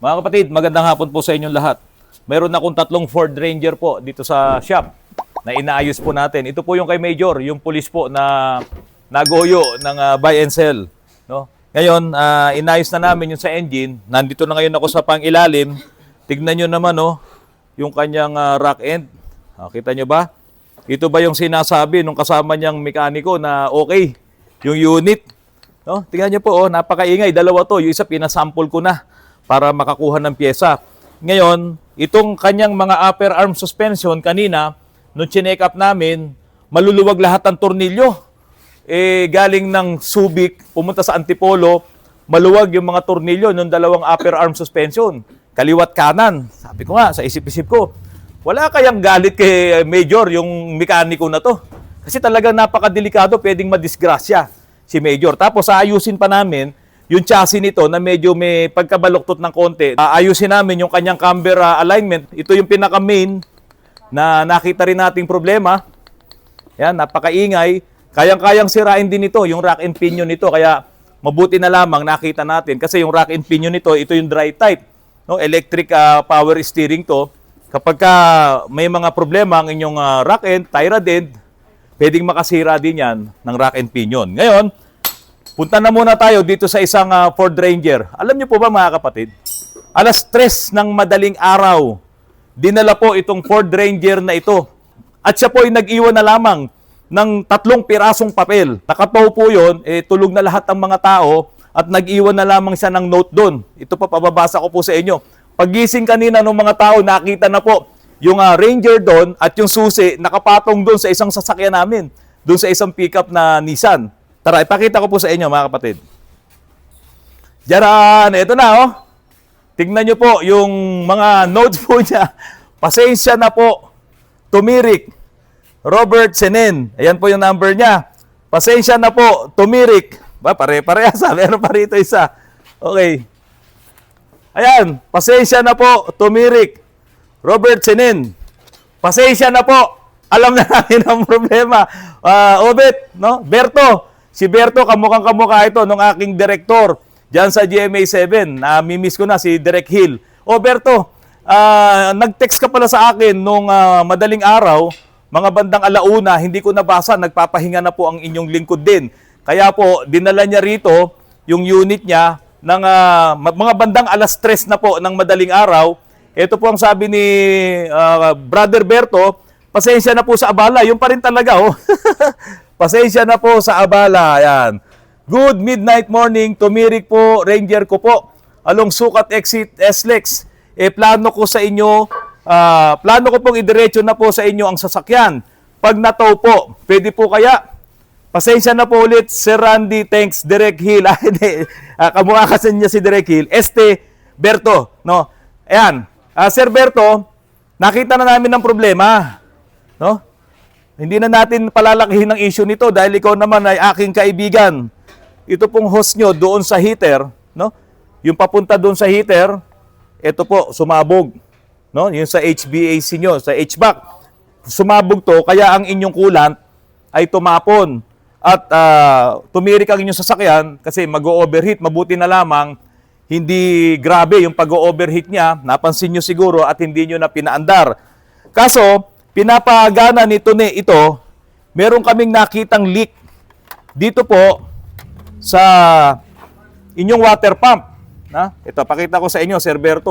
Mga kapatid, magandang hapon po sa inyong lahat. Mayroon akong tatlong Ford Ranger po dito sa shop na inaayos po natin. Ito po yung kay Major, yung pulis po na nagoyo ng buy and sell. No? Ngayon, inayos na namin yung sa engine. Nandito na ngayon ako sa pang-ilalim. Tignan nyo naman, yung kanyang rack end. Kita nyo ba? Ito ba yung sinasabi nung kasama niyang mekaniko na okay, yung unit? No? Tingnan nyo po, napakaingay. Dalawa to. Yung isa, pinasample ko na para makakuha ng pyesa. Ngayon, itong kanyang mga upper arm suspension kanina, nung chinek up namin, maluluwag lahat ng tornilyo. Galing ng Subic, pumunta sa Antipolo, maluwag yung mga tornilyo ng dalawang upper arm suspension. Kaliwat kanan. Sabi ko nga, sa isip-isip ko, wala kayang galit kay Major yung mekaniko na to. Kasi talagang napakadelikado, pwedeng madisgrasya si Major. Tapos aayusin pa namin yung chassis nito na medyo may pagkabaluktot ng konti. Ayusin namin yung kanyang camber alignment. Ito yung pinaka-main na nakita rin nating problema. Yan, napakaingay. Kayang-kayang sirain din ito, yung rack and pinion nito. Kaya mabuti na lamang nakita natin. Kasi yung rack and pinion nito, ito yung dry type. No? Electric power steering to. Kapag may mga problema ang inyong rack end, tie rod end, pwedeng makasira din yan ng rack and pinion. Ngayon, punta na muna tayo dito sa isang Ford Ranger. Alam niyo po ba mga kapatid? Alas 3 ng madaling araw, dinala po itong Ford Ranger na ito. At siya po ay nag-iwan na lamang ng 3 pirasong papel. Nakatow po yun, tulog na lahat ng mga tao at nag-iwan na lamang siya ng note doon. Ito po, pababasa ko po sa inyo. Paggising kanina ng mga tao, nakita na po yung Ranger doon at yung susi nakapatong doon sa isang sasakyan namin. Doon sa isang pickup na Nissan. Tara, ipakita ko po sa inyo mga kapatid. Diyan, ito na Tingnan nyo po yung mga notes po niya. Pasensya na po, Tumirik, Robert Senen. Ayan po yung number niya. Pasensya na po, Tumirik. Pare-parehas meron pa rito isa. Okay. Ayan, pasensya na po, Tumirik, Robert Senen. Pasensya na po. Alam na namin ang problema. Obet, no? Berto. Si Berto, kamukhang-kamukha ito nung aking direktor dyan sa GMA7. Namimiss ko na si Direk Hill. Berto, nag-text ka pala sa akin nung madaling araw, mga bandang alauna, hindi ko nabasa, nagpapahinga na po ang inyong lingkod din. Kaya po, dinala niya rito yung unit niya ng mga bandang alas 3 na po ng madaling araw. Ito po ang sabi ni Brother Berto, pasensya na po sa abala. Yung pa rin talaga, Pasensya na po sa abala. Ayan. Good midnight morning. Tumirik po, Ranger ko po. Along Sukat Exit SLEX. Plano ko sa inyo, plano ko pong idiretso na po sa inyo ang sasakyan. Pag nataw po, pwede po kaya? Pasensya na po ulit, Sir Randy. Thanks, Direk Hill. Kamukha kasi niya si Direk Hill. Berto. No? Ayan. Sir Berto, nakita na namin ang problema. No? Hindi na natin palalakihin ang issue nito dahil ikaw naman ay aking kaibigan. Ito pong host nyo doon sa heater, no? Yung papunta doon sa heater, ito po, sumabog. No? Yung sa HVAC nyo, sa HVAC. Sumabog to, kaya ang inyong coolant ay tumapon. At tumirik ang inyong sasakyan kasi mag-overheat. Mabuti na lamang, hindi grabe yung pag-overheat niya. Napansin nyo siguro at hindi nyo na pinaandar. Kaso, pinapagana nito ito, meron kaming nakitang leak dito po sa inyong water pump. Ito, pakita ko sa inyo, Sir Berto,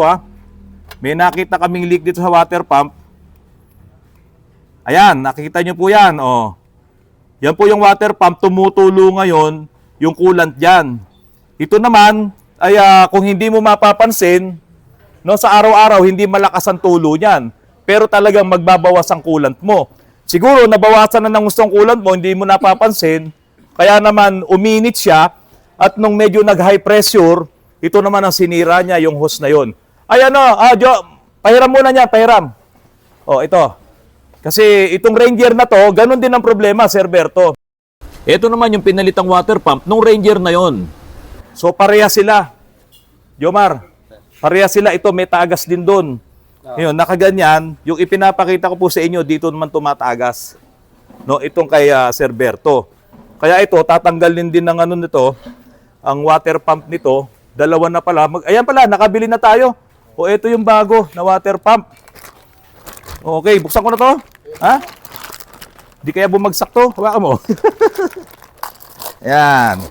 May nakita kaming leak dito sa water pump. Ayan, nakikita nyo po yan. Yan po yung water pump, tumutulo ngayon yung coolant dyan. Ito naman, ay kung hindi mo mapapansin, sa araw-araw, hindi malakas ang tulo niyan. Pero talagang magbabawas ang coolant mo. Siguro, nabawasan na ng gustong coolant mo, hindi mo napapansin. Kaya naman, uminit siya. At nung medyo nag-high pressure, ito naman ang sinira niya, yung hose na yon. Ayan pahiram muna niya, pahiram. Ito. Kasi itong Ranger na to, ganun din ang problema, Sir Berto. Ito naman yung pinalitang water pump nung Ranger na yon. So, pareha sila. Jomar, pareha sila. Ito, may tagas din doon. Ngayon, nakaganyan, yung ipinapakita ko po sa inyo, dito naman tumatagas. No, itong kay Sir Berto. Kaya ito, tatanggalin din ng nito, ang water pump nito, Dalawa na pala. Ayan pala, nakabili na tayo. O ito yung bago na water pump. Okay, buksan ko na to. Ha? Di kaya bumagsak to? Hawakan mo. Ayan.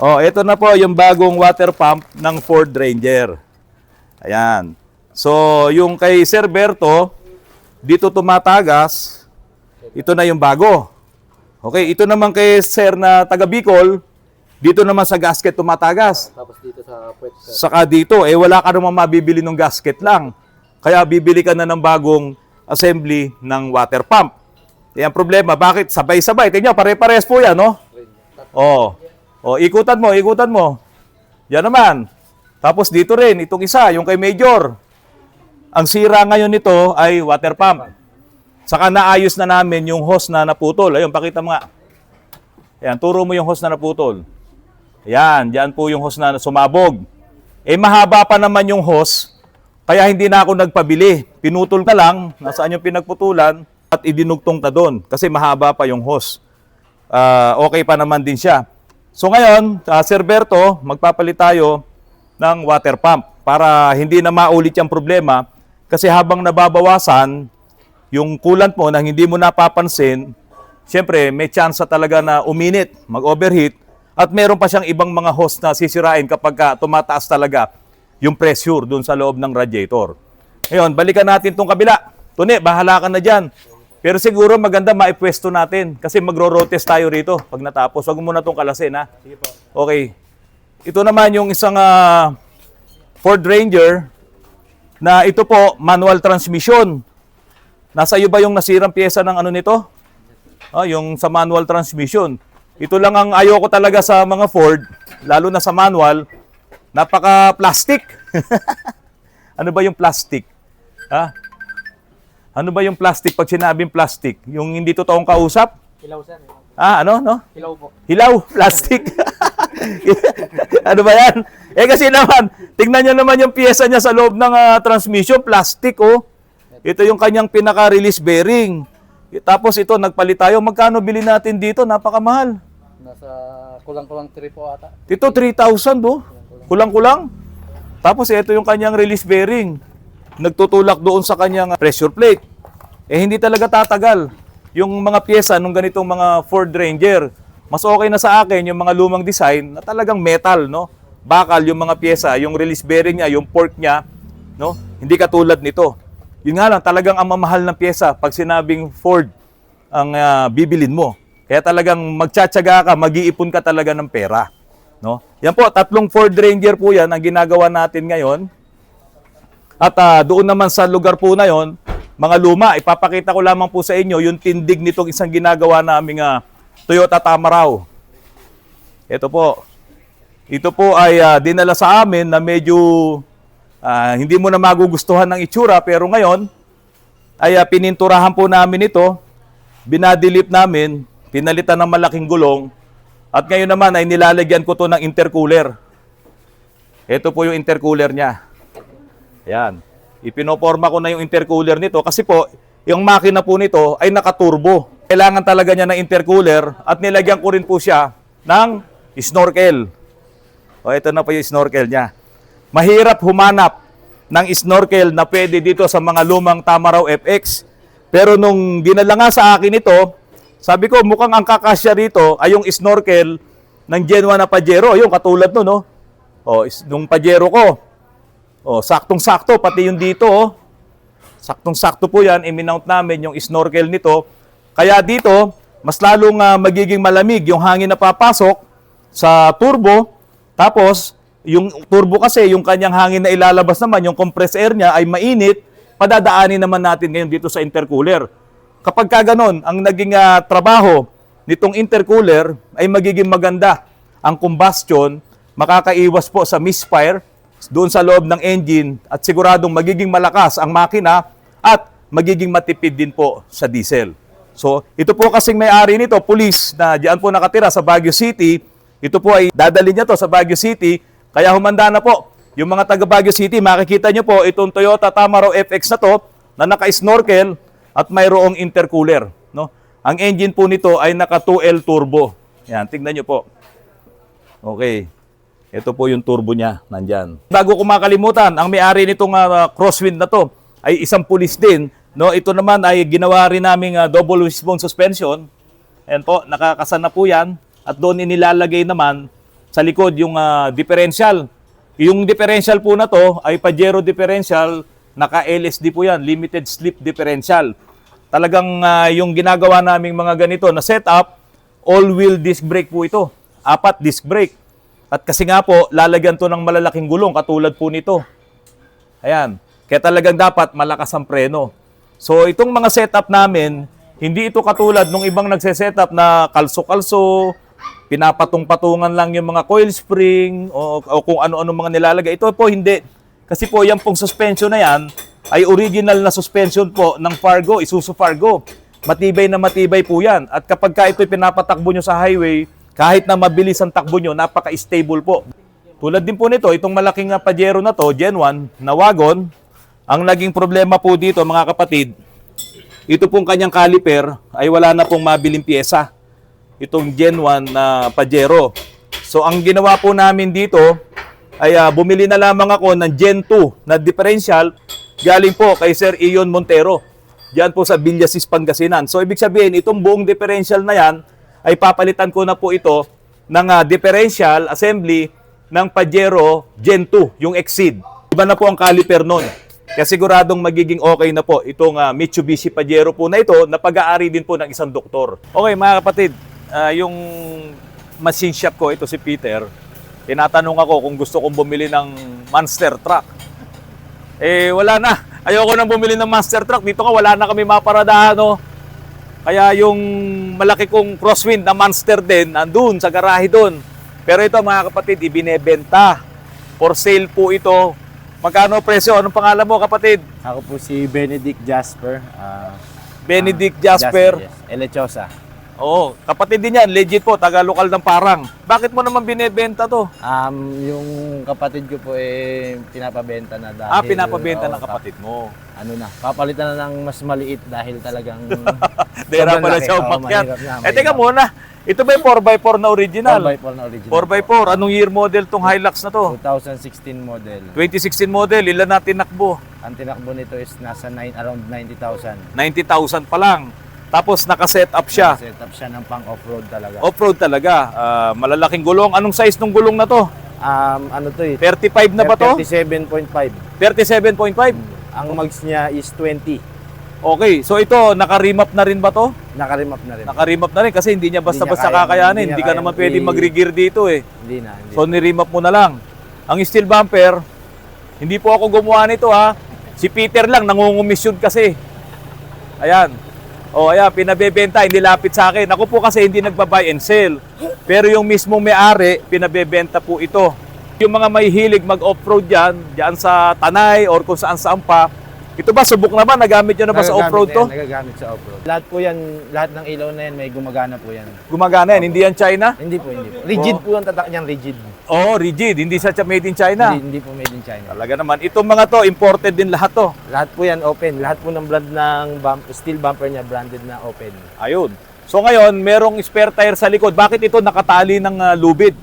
O, ito na po yung bagong water pump ng Ford Ranger. Ayan. So, yung kay Sir Berto, dito tumatagas. Ito na yung bago. Okay, ito naman kay Sir na taga Bicol, dito naman sa gasket tumatagas. Tapos dito sa puwet, sir. Saka dito, wala ka naman mabibili ng gasket lang. Kaya bibili ka na ng bagong assembly ng water pump. Yan problema, bakit? Sabay-sabay. Tingnan, pare-pares po yan, no? Ikutan mo, ikutan mo. Yan naman. Tapos dito rin, itong isa, yung kay Major. Ang sira ngayon nito ay water pump. Saka naayos na namin yung hose na naputol. Ayun, pakita mo nga. Ayan, turo mo yung hose na naputol. Ayan, dyan po yung hose na sumabog. Mahaba pa naman yung hose, kaya hindi na ako nagpabili. Pinutol na lang, nasaan yung pinagputulan, at idinugtong ta doon. Kasi mahaba pa yung hose. Okay pa naman din siya. So ngayon, Sir Berto, magpapalit tayo ng water pump para hindi na maulit yung problema. Kasi habang nababawasan, yung coolant mo na hindi mo napapansin, siyempre may chance talaga na uminit, mag-overheat, at meron pa siyang ibang mga hose na sisirain kapag tumataas talaga yung pressure dun sa loob ng radiator. Ngayon, balikan natin tong kabila. Tune, bahala ka na dyan. Pero siguro maganda maipwesto natin kasi magro-rotes tayo rito pag natapos. Huwag mo na itong kalasin, ha? Sige po. Okay. Ito naman yung isang Ford Ranger na ito po, manual transmission. Nasa iyo ba yung nasirang pyesa ng ano nito? Yung sa manual transmission. Ito lang ang ayoko talaga sa mga Ford, lalo na sa manual, napaka-plastic. Ano ba yung plastic? Ha? Ano ba yung plastic pag sinabing plastic? Yung hindi totoong kausap? Hilaw, sir. Ano? No? Hilaw po. Hilaw, plastic. Ano ba yan? Kasi naman, tingnan nyo naman yung pyesa niya sa loob ng transmission, plastic, oh. Ito yung kanyang pinaka-release bearing. Tapos ito, nagpalit tayo. Magkano bili natin dito? Napakamahal. Nasa kulang-kulang 3 po ata. Ito, 3,000, oh. Kulang-kulang. Tapos ito yung kanyang release bearing. Nagtutulak doon sa kanyang pressure plate. Hindi talaga tatagal. Yung mga pyesa nung ganitong mga Ford Ranger, mas okay na sa akin yung mga lumang design na talagang metal, no? Bakal yung mga pyesa, yung release bearing niya, yung fork niya, no? Hindi katulad nito. Yun nga lang, talagang ang mamahal ng pyesa pag sinabing Ford ang bibilin mo. Kaya talagang magtsatsaga ka, mag-iipon ka talaga ng pera, no? Yan po, 3 Ford Ranger po yan ang ginagawa natin ngayon. At doon naman sa lugar po na yon, mga luma, ipapakita ko lamang po sa inyo yung tindig nitong isang ginagawa naming Toyota Tamaraw. Ito po. Ito po ay dinala sa amin na medyo hindi mo na magugustuhan ng itsura, pero ngayon ay pininturahan po namin ito, binadilip namin, pinalitan ng malaking gulong, at ngayon naman ay nilalagyan ko to ng intercooler. Ito po yung intercooler niya. Ayan. Ipinoporma ko na yung intercooler nito kasi po, yung makina po nito ay nakaturbo. Kailangan talaga niya ng intercooler at nilagyan ko rin po siya ng snorkel. Ito na po yung snorkel niya. Mahirap humanap ng snorkel na pwede dito sa mga lumang Tamaraw FX. Pero nung dinala nga sa akin ito, sabi ko mukhang ang kakasya rito ay yung snorkel ng Gen 1 na Pajero. Yung katulad no, no? Nung Pajero ko. Saktong-sakto, pati yung dito, saktong-sakto po yan, iminount namin yung snorkel nito. Kaya dito, mas lalong magiging malamig yung hangin na papasok sa turbo. Tapos, yung turbo kasi, yung kanyang hangin na ilalabas naman, yung compressed air niya ay mainit, padadaanin naman natin ngayon dito sa intercooler. Kapag ganon, ang naging trabaho nitong intercooler ay magiging maganda. Ang combustion, makakaiwas po sa misfire, doon sa loob ng engine at siguradong magiging malakas ang makina at magiging matipid din po sa diesel. So, ito po kasing may-ari nito, police na diyan po nakatira sa Baguio City. Ito po ay dadalhin niya to sa Baguio City. Kaya humanda na po. Yung mga taga Baguio City, makikita niyo po itong Toyota Tamaraw FX na to na naka-snorkel at mayroong intercooler. No? Ang engine po nito ay naka 2L turbo. Yan, tingnan niyo po. Okay. Ito po yung turbo niya, nandyan. Bago ko makalimutan, ang may-ari nitong crosswind na to ay isang pulis din. No, ito naman ay ginawa rin naming double wishbone suspension. Ayan po, nakakasan na po yan. At doon inilalagay naman sa likod yung differential. Yung differential po na to ay Pajero differential, naka-LSD po yan, limited slip differential. Talagang yung ginagawa naming mga ganito na setup, all-wheel disc brake po ito. 4 disc brake. At kasi nga po, lalagyan to ng malalaking gulong katulad po nito. Ayan. Kaya talagang dapat malakas ang preno. So itong mga setup namin, hindi ito katulad nung ibang nagse-setup na kalso-kalso, pinapatong-patungan lang yung mga coil spring o kung ano-ano mga nilalagay. Ito po hindi. Kasi po yan pong suspension na yan ay original na suspension po ng Fargo, Isuzu Fargo. Matibay na matibay po yan. At kapag ka ito'y pinapatakbo nyo sa highway, kahit na mabilis ang takbo nyo, napaka-stable po. Tulad din po nito, itong malaking Pajero na to, Gen 1, na wagon, ang naging problema po dito mga kapatid, ito pong kanyang caliper ay wala na pong mabiling pyesa. Itong Gen 1 na Pajero. So ang ginawa po namin dito ay bumili na lamang ako ng Gen 2 na differential galing po kay Sir Ion Montero. Diyan po sa Villasis, Pangasinan. So ibig sabihin, itong buong differential na yan, ay papalitan ko na po ito ng differential assembly ng Pajero Gen 2, yung Exceed. Iba na po ang caliper nun. Kaya siguradong magiging okay na po itong Mitsubishi Pajero po na ito na pag-aari din po ng isang doktor. Okay mga kapatid, yung machine shop ko, ito si Peter, tinatanong ako kung gusto kong bumili ng monster truck. Eh wala na, ayoko nang bumili ng monster truck. Dito ka wala na kami maparadahan, no? Kaya yung malaki kong crosswind na monster din, andun sa garahe doon. Pero ito mga kapatid, ibinebenta. For sale po ito. Magkano presyo? Anong pangalan mo kapatid? Ako po si Benedict Jasper. Benedict Jasper. Yes. Elechosa. Oo, kapatid din yan. Legit po, taga-lokal ng Parang. Bakit mo naman binebenta to? Yung kapatid ko po pinapabenta na dahil... Pinapabenta oo, ng kapatid mo. Ano na, papalitan na ng mas maliit dahil talagang... Dera sobrang pala laki. siya Oo, umakyat. mahirap na, Eh teka mahirap. muna, ito ba yung 4x4 na original? 4x4 na original. 4x4, anong year model tong Hilux na to? 2016 model. 2016 model, ilan na tinakbo? Ang tinakbo nito is nasa around 90,000. 90,000 pa lang. Tapos naka-set up siya. Setup siya ng pang off-road talaga. Off-road talaga. Malalaking gulong. Anong size ng gulong na to? Ano to 35 na ba to? 37.5. 37.5? Ang mags niya is 20. Okay. So ito, naka-remap na rin ba to? Naka-remap na rin. Naka-remap na rin kasi hindi niya basta-basta Hindi niya kaya- kakayanin. hindi Hindi niya ka kaya- naman pwedeng mag-regear dito eh. Hindi na. Hindi. So ni-remap mo na lang. Ang steel bumper, hindi po ako gumawa nito ha. Si Peter lang, nangungumisyon kasi. Ayan. O ayan, pinabebenta, hindi lapit sa akin. Ako po kasi hindi nagba-buy and sell. Pero yung mismong may-ari, pinabebenta po ito. Yung mga may hilig mag-off-road dyan sa Tanay or kung saan-saan pa, ito ba, subok naman? Nagamit nyo na ba sa off-road to? Nagagamit sa off-road. Lahat po yan, lahat ng ilaw na yan, may gumagana po yan. Gumagana yan, hindi yan China? Hindi po, hindi po. Rigid po ang tatak niyan, rigid. Oo, rigid. Hindi siya made in China. Hindi po made in China. Talaga naman. Itong mga to, imported din lahat to. Lahat po yan open. Lahat po ng brand ng steel bumper niya, branded na open. Ayun. So ngayon, merong spare tire sa likod. Bakit ito nakatali ng lubid?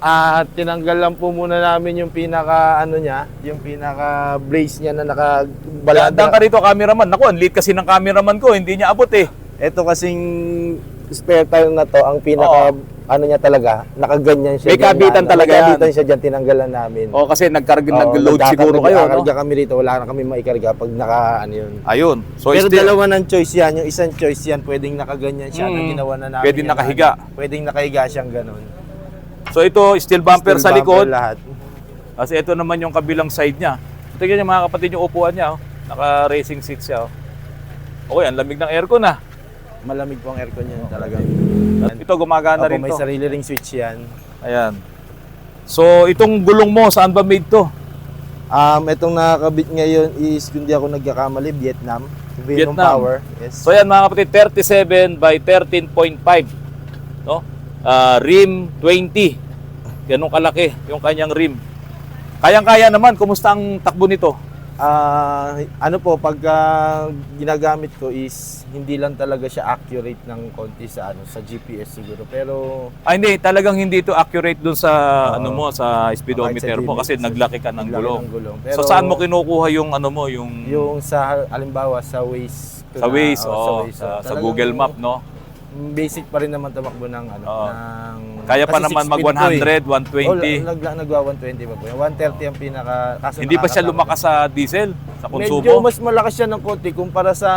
Tinanggal lang po muna namin yung pinaka, yung pinaka brace niya na Baladang nakabalada. ka rito, cameraman. Naku, ang liit kasi ng cameraman ko. Hindi niya abot eh. Ito kasing spare tire na to, ang pinaka, niya talaga, nakaganyan siya. May dyan kabitan na, talaga yan. May kabitan siya dyan, tinanggalan namin. O kasi nag-load siguro kayo, no? Nagkakarga kami rito, wala na kami maikarga pag yun. Ayun. So Pero still, dalawa ng choice yan. Yung isang choice yan, pwedeng nakaganyan siya. Na ginawa na namin. Pwedeng yan, nakahiga. Pwedeng nakahiga siyang ganun. so ito, steel bumper Steel sa likod. bumper lahat. Kasi ito naman yung kabilang side niya. Tingnan niyo mga kapatid yung upuan niya. Oh. Naka-racing seats siya. Oh. Okay, ang lamig ng aircon ah. Malamig po ang aircon yan talaga. Ito gumagana rin May to. sarili ring switch yan. Ayan. So itong gulong mo, saan ba made to? Itong nakakabit ngayon is, kung di ako nagkakamali, Vietnam. Vietnam. Power. Yes. So yan mga kapatid, 37 by 13.5. No? Rim 20. Ganun kalaki yung kanyang rim. Kayang-kaya naman, kumusta ang takbo nito? Ano po, pag ginagamit ko is hindi lang talaga siya accurate ng konti sa sa GPS siguro. Pero Hindi, talagang hindi ito accurate dun sa Oo. ano mo, sa speedometer mo kasi naglaki ka ng naglaki gulong. ng gulong. So saan mo kinukuha yung ano mo, yung yung sa halimbawa sa Waze ko sa Waze, sa oo, Waze, sa talagang Google Map, no? Basic pa rin naman tumakbo ng Oo. ng Kaya pa kasi naman 6 mag speed ko 100, eh. 120. Nagwa 120 pa po. Yung 130 ang pinaka kaso Hindi pa siya nakakasama lumakas sa diesel, sa Medyo konsumo. mas malakas siya ng konti kumpara sa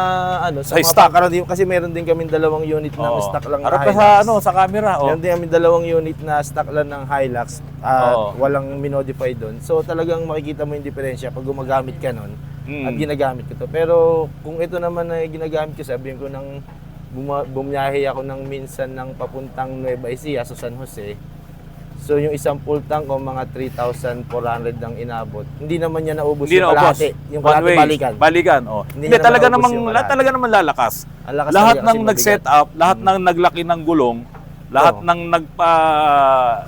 Sa mga stock. pakaraniwan kasi meron din kaming dalawang unit ng Oo. stock lang Harap na ka sa Hilux. ano, sa camera, oh. Meron din kaming dalawang unit na stock lang ng Hilux at Oo. walang minodify doon. So talagang makikita mo yung diferensya pag gumagamit ka nun at ginagamit ko to. Pero kung ito naman ay ginagamit ko, sabihin ko ng bumiyahe ako ng minsan ng papuntang Nueva Ecija sa San Jose. So yung isang full tank ko mga 3,400 ang inabot. Hindi naman niya naubos Hindi na yung ubos. kalahati. Yung kalahati balikan. Balikan, oh. Hindi Hindi, niya talaga naman namang, ubos yung kalahati. talaga naman lalakas. Ang lakas Lahat talaga ng kasi nag-set mabigat. up, lahat ng naglaki ng gulong, lahat Oo. ng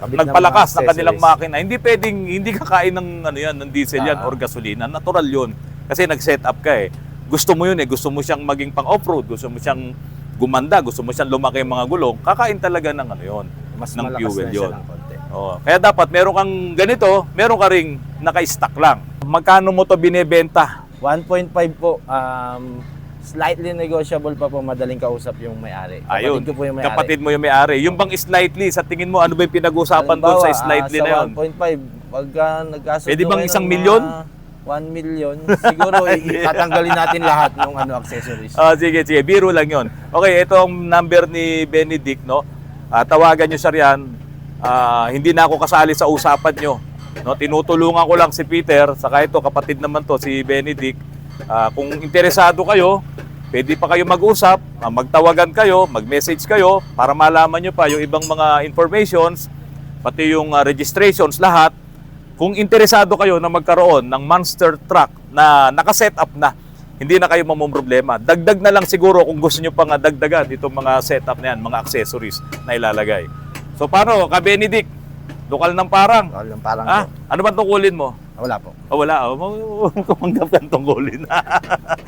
Kabit ng nagpalakas mga ng kanilang accessories. makina. Hindi pwedeng, hindi kakain ng ano yan, ng diesel yan Ah. or gasolina. Natural yun. Kasi nag-set up ka eh. Gusto mo yun eh. Gusto mo siyang maging pang off-road. Gusto mo siyang gumanda. Gusto mo siyang lumaki yung mga gulong. Kakain talaga ng ano yun. Mas ng malakas fuel na siya yun. ng konti. Oh, kaya dapat meron kang ganito, meron ka ring naka-stock lang. Magkano mo to binebenta? 1.5 po. Slightly negotiable pa po. Madaling kausap yung may-ari. Ayun, Kapatid ko po yung may-ari. kapatid mo yung may-ari. Yung bang slightly, sa tingin mo, ano ba yung pinag-usapan doon sa slightly sa na yun? 1.5, pagka nagkasundo Pwede bang kayo isang ng milyon? mga 1 million, siguro itatanggalin natin lahat ng accessories. Sige, sige. Biro lang yon. Okay, ito ang number ni Benedict, no? Tawagan nyo siya riyan. Hindi na ako kasali sa usapan nyo. No? Tinutulungan ko lang si Peter, saka ito, kapatid naman to, si Benedict. Kung interesado kayo, pwede pa kayo mag-usap, magtawagan kayo, mag-message kayo para malaman nyo pa yung ibang mga informations, pati yung registrations, lahat. Kung interesado kayo na magkaroon ng monster truck na naka-set up na, hindi na kayo mamumroblema. Dagdag na lang siguro kung gusto nyo pang dagdagan itong mga setup na yan, mga accessories na ilalagay. So paano, ka Benedict? Lokal ng Parang. Parang Ano ba tungkulin mo? wala po. Wala. Kumanggap ka ng tungkulin.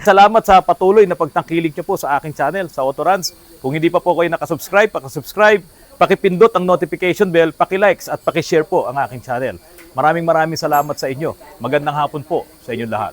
Salamat sa patuloy na pagtangkilik nyo po sa aking channel, sa Autorans. Kung hindi pa po kayo nakasubscribe, pakasubscribe, pakipindot ang notification bell, pakilikes at pakishare po ang aking channel. Maraming salamat sa inyo. Magandang hapon po sa inyong lahat.